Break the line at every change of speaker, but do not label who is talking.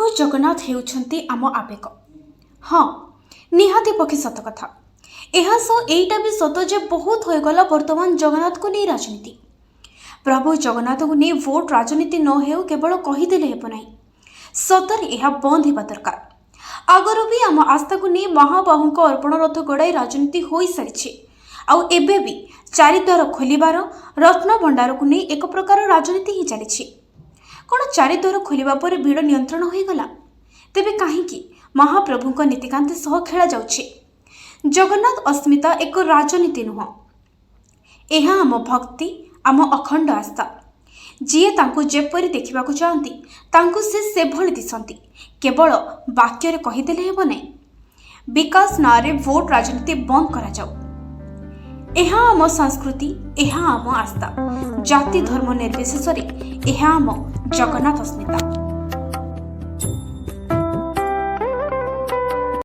प्रभु जगन्नाथ हेउछन्ति आम आवेग। हाँ निहाती पक्षे सत कथा। यह सो एटा भी सत जे बहुत होगला वर्तमान जगन्नाथ को नहीं राजनीति। प्रभु जगन्नाथ को नहीं वोट राजनीति न हो केवल कहीदेले हेब नहीं, सतरे यह बंद होगा दरकार। आगर भी आम आस्था को नहीं महाबाहू अर्पण रथ गड़ाई राजनीति हो सारी आउ एबे भी चारिद्वार खोलिबार रत्न भंडार को नहीं एक प्रकार राजनीति ही चली। कौन चारिद्वार खोलिबा पर भिड़ नियंत्रण हो गला? तेबे काहींकि महाप्रभुଙ୍କ नीतिकांत सह खेला जाउछि। जगन्नाथ अस्मिता एक राजनीति नुह, यह आम भक्ति आम अखंड आस्था। जीए तांको जेपरि देखिबाकु चाहंती तांको से भली दिसंती, केवल वाक्य रे कहीदेले हेब नै। विकास नारे वोट राजनीति बंद करा जाऊ। यह आम संस्कृति, यह आम आस्था, जाति धर्म निर्विशेष यह आम जगन्नाथ अस्मिता।